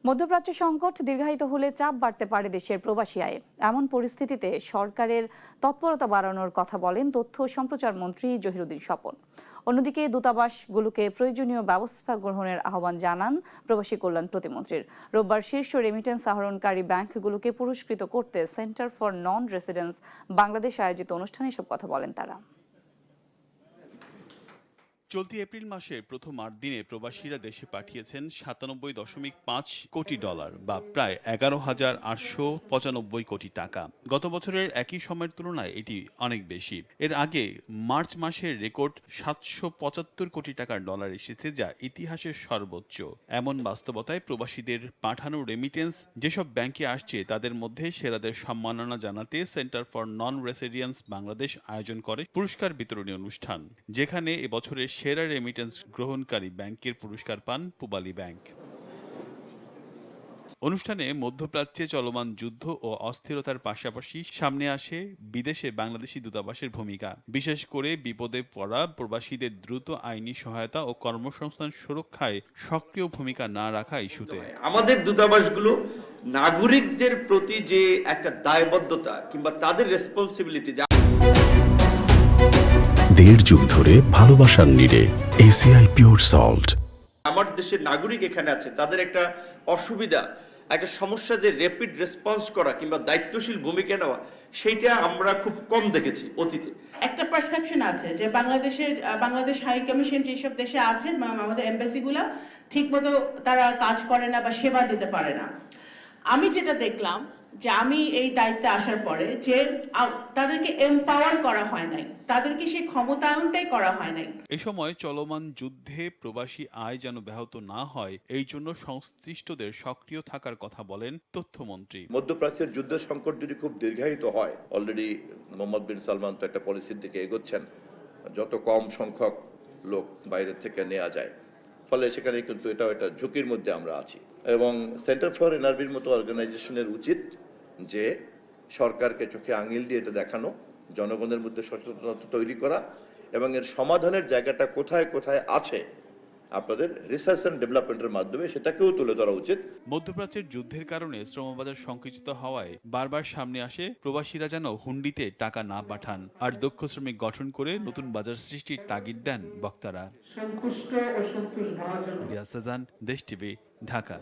মধ্যপ্রাচ্য সংকট দীর্ঘায়িত হলে চাপ বাড়তে পারে দেশের প্রবাসী আয়ে। এমন পরিস্থিতিতে সরকারের তৎপরতা বাড়ানোর কথা বলেন তথ্য ও সম্প্রচার মন্ত্রী জহিরুদ্দিন স্বপন। অন্যদিকে দূতাবাসগুলোকে প্রয়োজনীয় ব্যবস্থা গ্রহণের আহ্বান জানান প্রবাসী কল্যাণ প্রতিমন্ত্রীর। রোববার শীর্ষ রেমিটেন্স আহরণকারী ব্যাংকগুলোকে পুরস্কৃত করতে centre for non residence Bangladesh আয়োজিত অনুষ্ঠানে এসব কথা বলেন তারা। চলতি এপ্রিল মাসের প্রথম ৮ দিনে প্রবাসীরা দেশে পাঠিয়েছেন $৯৭.৫ কোটি বা প্রায় ১১,৮৯৫ কোটি টাকা। গত বছরের একই সময়ের তুলনায় এটি অনেক বেশি। এর আগে মার্চ মাসের রেকর্ড $৭৭৫ কোটি ডলার এসেছে, যা ইতিহাসের সর্বোচ্চ। এমন বাস্তবতায় প্রবাসীদের পাঠানো রেমিটেন্স যেসব ব্যাংকে আসছে তাদের মধ্যে সেরাদের সম্মাননা জানাতে centre for non residence Bangladesh আয়োজন করে পুরস্কার বিতরণী অনুষ্ঠান, যেখানে এবছরের সেরা রেমিটেন্স গ্রহণকারী ব্যাংকের পুরস্কার পান পূবালী ব্যাংক। অনুষ্ঠানে মধ্যপ্রাচ্যে চলমান যুদ্ধ ও অস্থিরতার পাশাপাশি সামনে আসে বিদেশে বাংলাদেশি দূতাবাসের ভূমিকা, বিশেষ করে বিপদে পড়া প্রবাসীদের দ্রুত আইনি সহায়তা ও কর্মসংস্থান সুরক্ষায় সক্রিয় ভূমিকা না রাখা ইস্যুতে। আমাদের দূতাবাসগুলো নাগরিকদের প্রতি যে একটা দায়বদ্ধতা কিংবা তাদের রেসপন্সিবিলিটি, দেড় যুগ ধরে ভালোবাসার নিড়ে এসিআই পিওর সল্ট। আমার দেশের নাগরিক এখানে আছে, তাদের একটা অসুবিধা, একটা সমস্যা, যে র্যাপিড রেসপন্স করা কিংবা দায়িত্বশীল ভূমিকা নেওয়া, সেইটা আমরা খুব কম দেখেছি অতীতে। একটা পারসেপশন আছে যে বাংলাদেশ হাই কমিশন যেসব দেশে আছে, আমাদের এমবাসিগুলো ঠিকমতো তারা কাজ করে না বা সেবা দিতে পারে না। আমি যেটা দেখলাম যে আমি এই দায়িত্বে আসার পরে যে তাদেরকে এমপাওয়ার করা হয় নাই, তাদেরকে সেই ক্ষমতায়নটাই করা হয় নাই। এই সময় চলমান যুদ্ধে প্রবাসী আয় যেন ব্যাহত না হয়, এই জন্য সংশ্লিষ্টদের সক্রিয় থাকার কথা বলেন তথ্যমন্ত্রী। মধ্যপ্রাচ্যের যুদ্ধ সংকট যদি খুব দীর্ঘায়িত হয়, অলরেডি মোহাম্মদ বিন সালমান তো একটা পলিসির দিকে এগোচ্ছেন, যত কম সংখ্যক লোক বাইরে থেকে নেওয়া যায়, ফলে সেখানে কিন্তু এটাও একটা ঝুঁকির মধ্যে আমরা আছি। এবং সেন্টার ফর এনআরবির মতো অর্গানাইজেশনের উচিত যে সরকারকে চোখে আঙিল দিয়ে এটা দেখানো, জনগণের মধ্যে সচেতনতা তৈরি করা এবং এর সমাধানের জায়গাটা কোথায় কোথায় আছে আপনাদের রিসার্চ অ্যান্ড ডেভেলপমেন্টের মাধ্যমে সেটাকেও তুলে ধরা উচিত। মধ্যপ্রাচ্যের যুদ্ধের কারণে শ্রমবাজার সংকুচিত হওয়ায় বারবার সামনে আসে প্রবাসীরা যেন হুন্ডিতে টাকা না পাঠান, আর দক্ষ শ্রমিক গঠন করে নতুন বাজার সৃষ্টির তাগিদ দেন বক্তারা। সন্তুষ্ট ও সন্তোষ ভাজন। রিয়াজ সাজান, দেশ টিভি, ঢাকা।